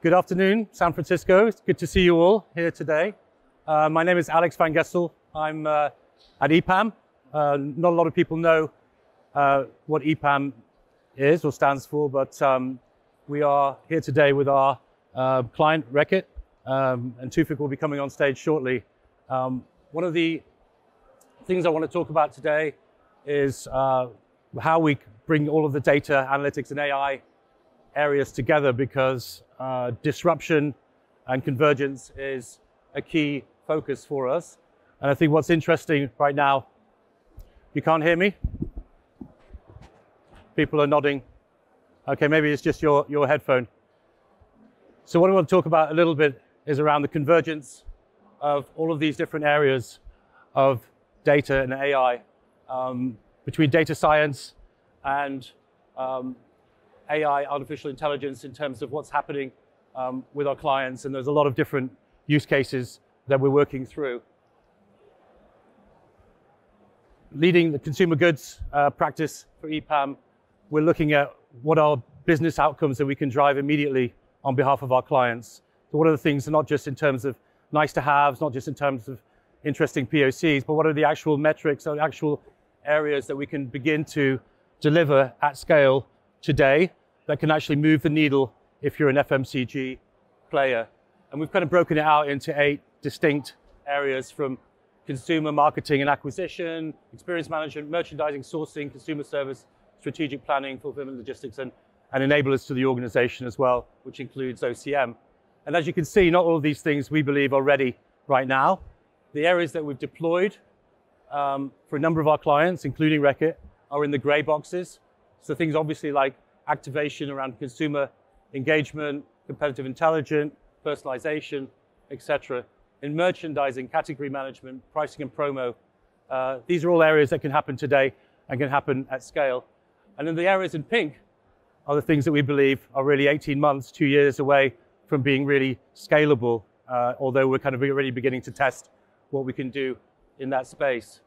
Good afternoon, San Francisco. It's good to see you all here today. My name is Alex van Gestel. I'm at EPAM. Not a lot of people know what EPAM is or stands for, but we are here today with our client, Reckitt, and Tewfik will be coming on stage shortly. One of the things I want to talk about today is how we bring all of the data, analytics, and AI areas together, because disruption and convergence is a key focus for us. And I think what's interesting right now, you can't hear me? People are nodding. Okay, maybe it's just your headphone. So what I want to talk about a little bit is around the convergence of all of these different areas of data and AI, between data science and AI, artificial intelligence, in terms of what's happening with our clients. And there's a lot of different use cases that we're working through. Leading the consumer goods practice for EPAM, we're looking at what are business outcomes that we can drive immediately on behalf of our clients. So what are the things, not just in terms of nice to haves, not just in terms of interesting POCs, but what are the actual metrics or actual areas that we can begin to deliver at scale today that can actually move the needle if you're an FMCG player. And we've kind of broken it out into 8 distinct areas, from consumer marketing and acquisition, experience management, merchandising, sourcing, consumer service, strategic planning, fulfillment, logistics, and enablers to the organization as well, which includes OCM. And as you can see, not all of these things we believe are ready right now. The areas that we've deployed for a number of our clients, including Reckitt, are in the gray boxes. So things obviously like activation around consumer engagement, competitive intelligence, personalization, etc. In merchandising, category management, pricing and promo, these are all areas that can happen today and can happen at scale. And then the areas in pink are the things that we believe are really 18 months, 2 years away from being really scalable, although we're kind of already beginning to test what we can do in that space.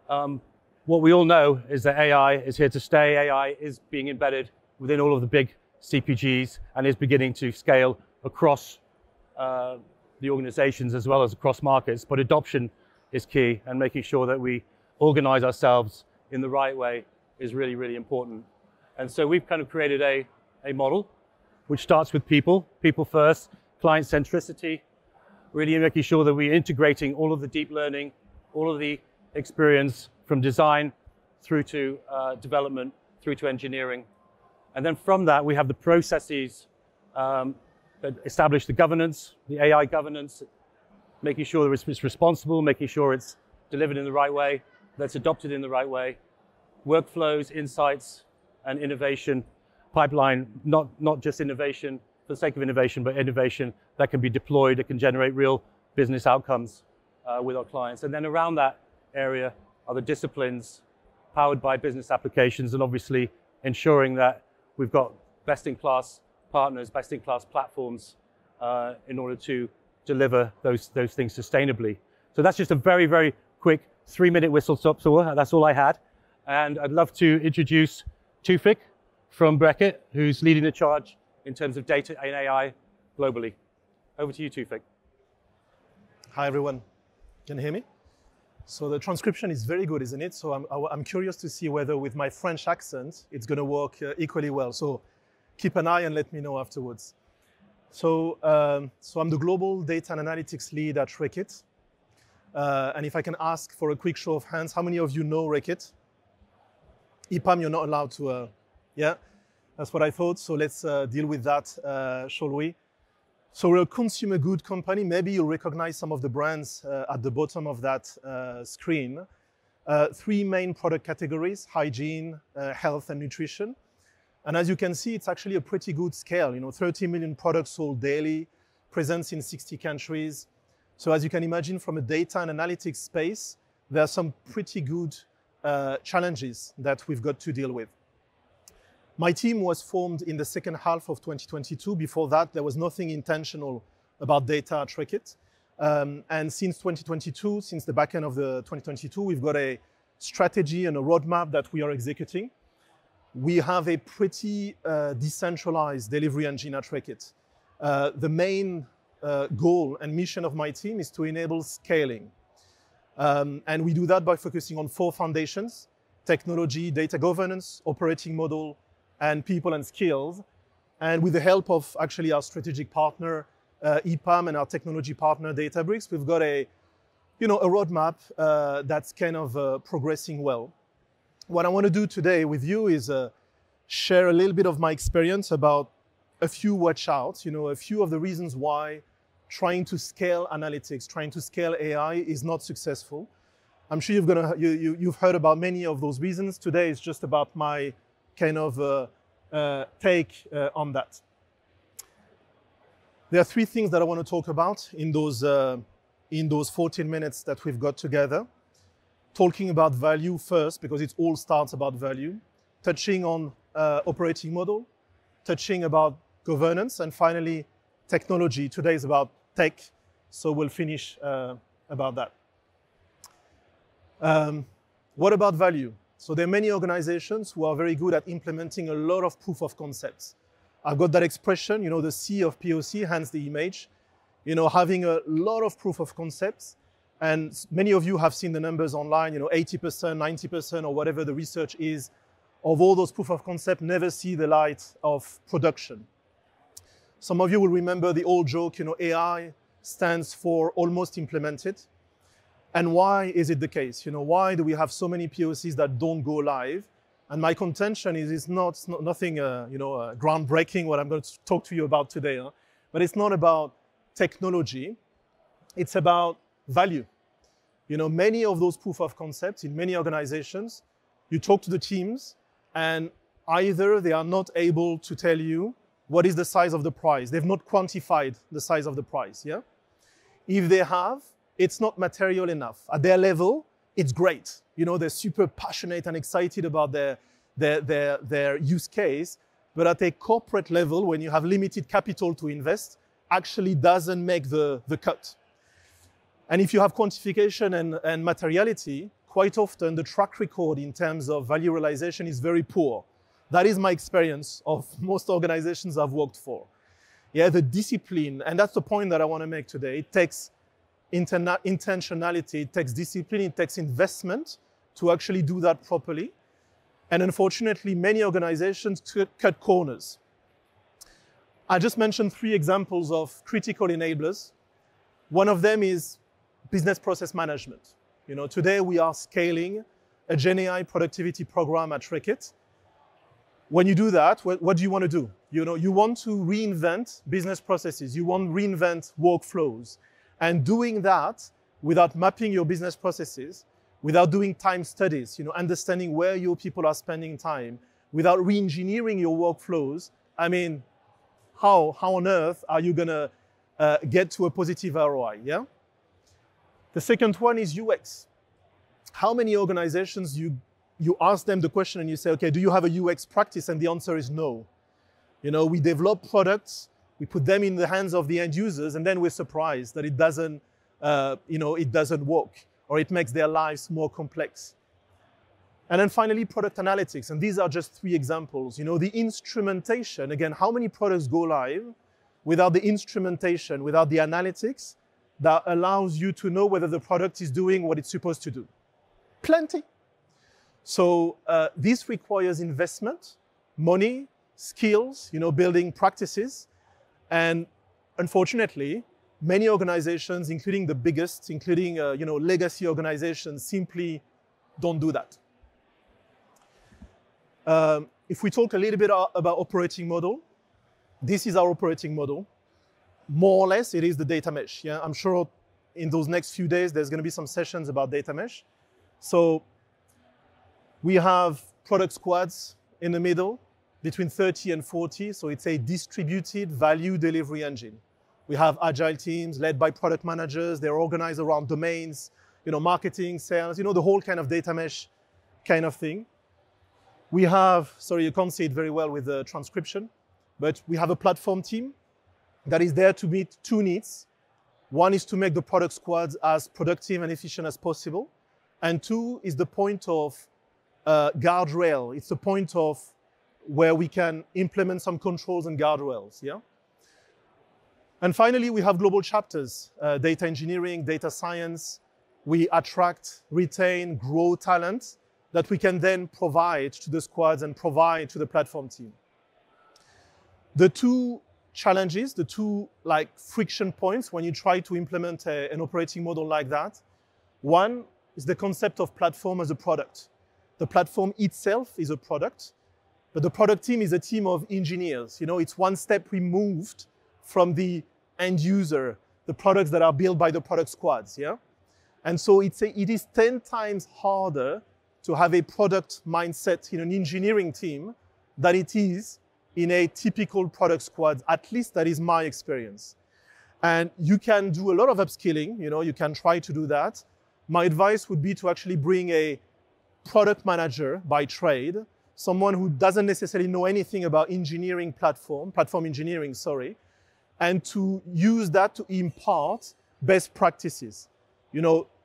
What we all know is that AI is here to stay. AI is being embedded within all of the big CPGs and is beginning to scale across the organizations as well as across markets. But adoption is key, and making sure that we organize ourselves in the right way is really, really important. And so we've kind of created a model which starts with people first, client centricity, really making sure that we're integrating all of the deep learning, all of the experience from design through to development, through to engineering. And then from that, we have the processes that establish the governance, the AI governance, making sure that it's responsible, making sure it's delivered in the right way, that's adopted in the right way, workflows, insights, and innovation pipeline, not just innovation for the sake of innovation, but innovation that can be deployed, that can generate real business outcomes with our clients. And then around that area are the disciplines powered by business applications, and obviously ensuring that we've got best-in-class partners, best-in-class platforms in order to deliver those things sustainably. So that's just a very, very quick 3-minute whistle-stop tour. That's all I had. And I'd love to introduce Tewfik from Reckitt, who's leading the charge in terms of data and AI globally. Over to you, Tewfik. Hi, everyone. Can you hear me? So the transcription is very good, isn't it? So I'm curious to see whether with my French accent, it's going to work equally well. So keep an eye and let me know afterwards. So I'm the global data and analytics lead at Reckitt. And if I can ask for a quick show of hands, how many of you know Reckitt? EPAM, you're not allowed to, yeah, that's what I thought. So let's deal with that, shall we? So we're a consumer good company. Maybe you'll recognize some of the brands at the bottom of that screen. 3 main product categories: hygiene, health, and nutrition. And as you can see, it's actually a pretty good scale. 30 million products sold daily, presence in 60 countries. So as you can imagine, from a data and analytics space, there are some pretty good challenges that we've got to deal with. My team was formed in the second half of 2022. Before that, there was nothing intentional about data at Reckitt. And since 2022, since the back end of the 2022, we've got a strategy and a roadmap that we are executing. We have a pretty decentralized delivery engine at Reckitt. The main goal and mission of my team is to enable scaling. And we do that by focusing on 4 foundations: technology, data governance, operating model, and people and skills. And with the help of actually our strategic partner, EPAM, and our technology partner, Databricks, we've got a roadmap that's kind of progressing well. What I want to do today with you is share a little bit of my experience about a few watch outs, a few of the reasons why trying to scale analytics, trying to scale AI is not successful. I'm sure you've heard about many of those reasons. Today is just about my kind of take on that. There are 3 things that I want to talk about in those 14 minutes that we've got together. Talking about value first, because it all starts about value. Touching on operating model, touching about governance, and finally technology. Today is about tech, so we'll finish about that. What about value? So there are many organizations who are very good at implementing a lot of proof of concepts. I've got that expression, the C of POC, hence the image, having a lot of proof of concepts. And many of you have seen the numbers online, 80%, 90%, or whatever the research is, of all those proof of concept never see the light of production. Some of you will remember the old joke, AI stands for almost implemented. And why is it the case? Why do we have so many POCs that don't go live? And my contention is it's nothing groundbreaking what I'm going to talk to you about today. But it's not about technology. It's about value. Many of those proof of concepts in many organizations, you talk to the teams and either they are not able to tell you what is the size of the prize. They've not quantified the size of the prize. Yeah. If they have, it's not material enough. At their level, it's great. They're super passionate and excited about their use case. But at a corporate level, when you have limited capital to invest, actually doesn't make the cut. And if you have quantification and materiality, quite often the track record in terms of value realization is very poor. That is my experience of most organizations I've worked for. Yeah, the discipline, and that's the point that I want to make today. It takes intentionality, it takes discipline, it takes investment to actually do that properly. And unfortunately, many organizations cut corners. I just mentioned 3 examples of critical enablers. One of them is business process management. Today we are scaling a GenAI productivity program at Reckitt. When you do that, what do you want to do? You want to reinvent business processes. You want to reinvent workflows. And doing that without mapping your business processes, without doing time studies, understanding where your people are spending time, without re-engineering your workflows, I mean, how on earth are you going to get to a positive ROI, yeah? The second one is UX. How many organizations you ask them the question and you say, okay, do you have a UX practice? And the answer is no. We develop products, we put them in the hands of the end users, and then we're surprised that it doesn't work, or it makes their lives more complex. And then finally, product analytics. And these are just 3 examples. The instrumentation, again, how many products go live without the instrumentation, without the analytics that allows you to know whether the product is doing what it's supposed to do? Plenty. So this requires investment, money, skills, building practices. And unfortunately, many organizations, including the biggest, including legacy organizations, simply don't do that. If we talk a little bit about operating model, this is our operating model. More or less, it is the data mesh. Yeah, I'm sure in those next few days, there's going to be some sessions about data mesh. So we have product squads in the middle, between 30 and 40. So it's a distributed value delivery engine. We have agile teams led by product managers. They're organized around domains, marketing, sales, the whole kind of data mesh kind of thing. We have, sorry, you can't see it very well with the transcription, but we have a platform team that is there to meet 2 needs. One is to make the product squads as productive and efficient as possible. And 2 is the point of guardrail. It's the point of where we can implement some controls and guardrails. Yeah. And finally, we have global chapters, data engineering, data science. We attract, retain, grow talent that we can then provide to the squads and provide to the platform team. The two challenges, the two friction points when you try to implement an operating model like that, one is the concept of platform as a product. The platform itself is a product, but the product team is a team of engineers. It's one step removed from the end user, the products that are built by the product squads, yeah? And so it is 10 times harder to have a product mindset in an engineering team than it is in a typical product squad. At least that is my experience. And you can do a lot of upskilling, you can try to do that. My advice would be to actually bring a product manager by trade, someone who doesn't necessarily know anything about platform engineering, and to use that to impart best practices,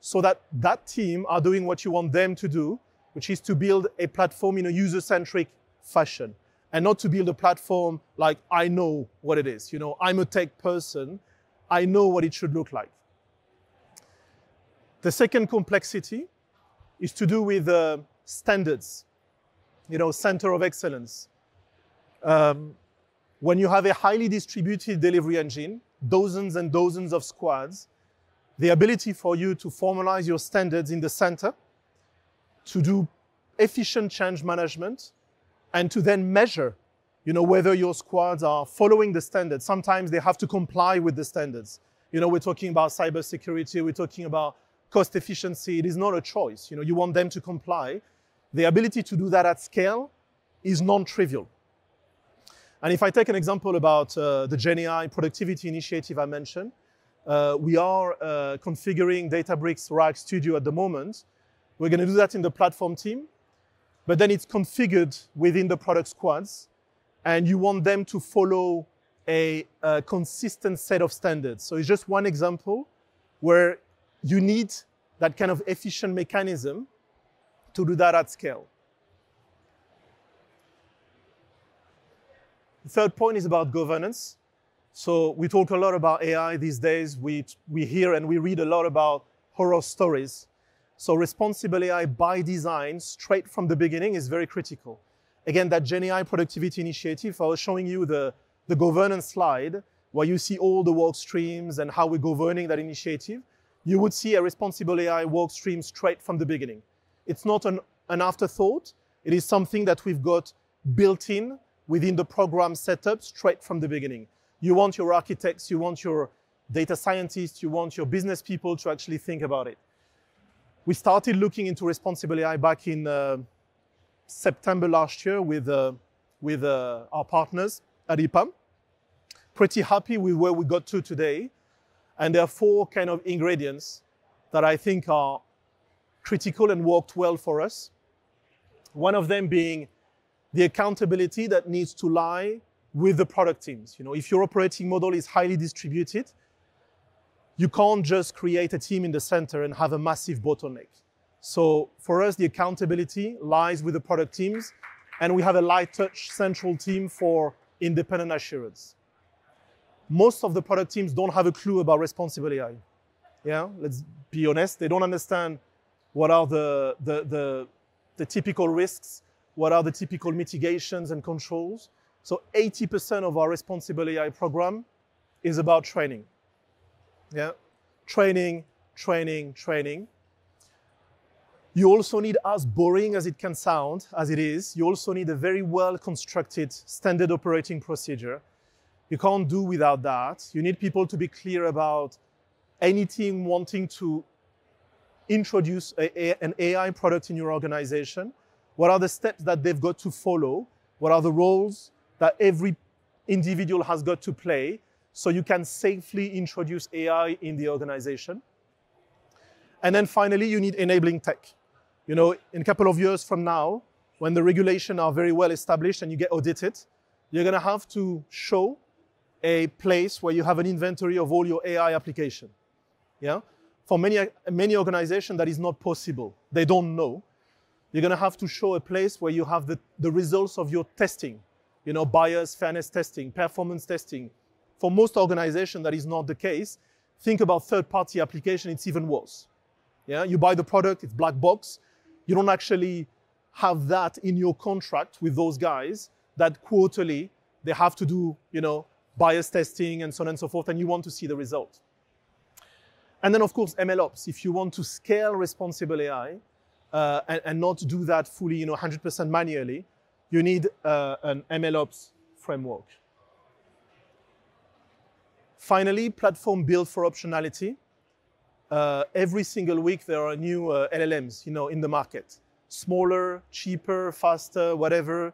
so that that team are doing what you want them to do, which is to build a platform in a user-centric fashion, and not to build a platform like, I know what it is. I'm a tech person. I know what it should look like. The second complexity is to do with standards, center of excellence. When you have a highly distributed delivery engine, dozens and dozens of squads, the ability for you to formalize your standards in the center, to do efficient change management, and to then measure, whether your squads are following the standards. Sometimes they have to comply with the standards. We're talking about cybersecurity, we're talking about cost efficiency. It is not a choice. You want them to comply. The ability to do that at scale is non-trivial. And if I take an example about the GenAI productivity initiative I mentioned, we are configuring Databricks RAG Studio at the moment. We're going to do that in the platform team, but then it's configured within the product squads, and you want them to follow a consistent set of standards. So it's just one example where you need that kind of efficient mechanism to do that at scale. The third point is about governance. So we talk a lot about AI these days. We hear and we read a lot about horror stories. So responsible AI by design, straight from the beginning, is very critical. Again, that GenAI productivity initiative, I was showing you the governance slide where you see all the work streams and how we're governing that initiative. You would see a responsible AI work stream straight from the beginning. It's not an afterthought. It is something that we've got built in within the program setup straight from the beginning. You want your architects, you want your data scientists, you want your business people to actually think about it. We started looking into responsible AI back in September last year with our partners at EPAM. Pretty happy with where we got to today. And there are 4 kind of ingredients that I think are critical and worked well for us. One of them being the accountability that needs to lie with the product teams. If your operating model is highly distributed, you can't just create a team in the center and have a massive bottleneck. So for us, the accountability lies with the product teams, and we have a light touch central team for independent assurance. Most of the product teams don't have a clue about responsible AI. Yeah, let's be honest. They don't understand what are the typical risks, what are the typical mitigations and controls. So 80% of our responsible AI program is about training. Yeah, training, training, training. You also need, as boring as it can sound, as it is, you also need a very well-constructed standard operating procedure. You can't do without that. You need people to be clear about any team wanting to introduce an AI product in your organization. What are the steps that they've got to follow? What are the roles that every individual has got to play so you can safely introduce AI in the organization? And then finally, you need enabling tech. In a couple of years from now, when the regulations are very well established and you get audited, you're going to have to show a place where you have an inventory of all your AI application. Yeah? For many organizations, that is not possible. They don't know. You're going to have to show a place where you have the results of your testing, bias, fairness testing, performance testing, For most organizations, that is not the case. Think about third-party application, it's even worse. Yeah, you buy the product, it's black box. You don't actually have that in your contract with those guys that quarterly they have to do, bias testing and so on and so forth, and you want to see the result. And then, of course, MLOps. If you want to scale responsible AI and not do that fully, 100% manually, you need an MLOps framework. Finally, platform built for optionality. Every single week, there are new LLMs, in the market. Smaller, cheaper, faster, whatever,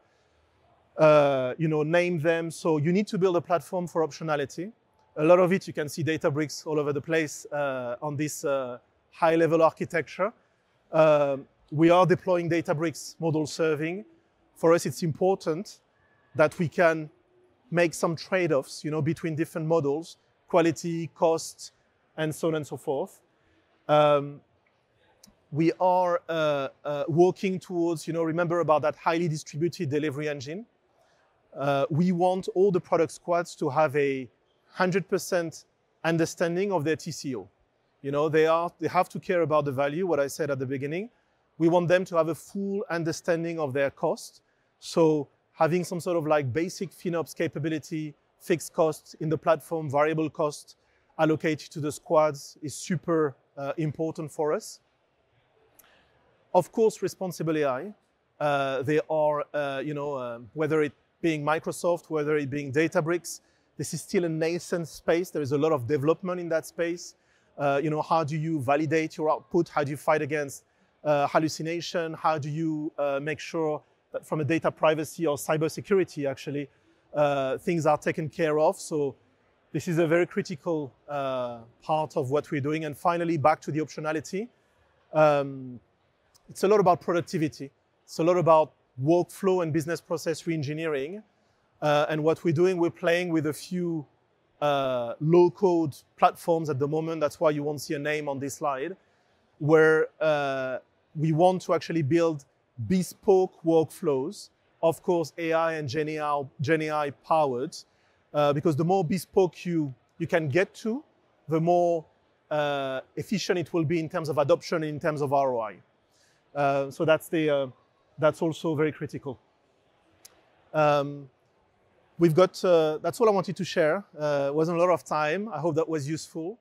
name them. So you need to build a platform for optionality. A lot of it, you can see Databricks all over the place on this high-level architecture. We are deploying Databricks model serving. For us, it's important that we can make some trade-offs, between different models, quality, cost, and so on and so forth. We are working towards, remember about that highly distributed delivery engine. We want all the product squads to have a 100% understanding of their TCO. They have to care about the value, what I said at the beginning. We want them to have a full understanding of their cost. So having some sort of like basic FinOps capability, fixed costs in the platform, variable costs allocated to the squads is super important for us. Of course, responsible AI. They are, whether it being Microsoft, whether it being Databricks, this is still a nascent space. There is a lot of development in that space. How do you validate your output? How do you fight against hallucination? How do you make sure that from a data privacy or cybersecurity, actually, things are taken care of? So this is a very critical part of what we're doing. And finally, back to the optionality. It's a lot about productivity. It's a lot about workflow and business process re-engineering. And what we're doing, we're playing with a few low-code platforms at the moment. That's why you won't see a name on this slide, where we want to actually build bespoke workflows, of course, AI and GenAI powered, because the more bespoke you can get to, the more efficient it will be in terms of adoption, in terms of ROI. So that's also very critical. We've got, that's all I wanted to share. It wasn't a lot of time. I hope that was useful.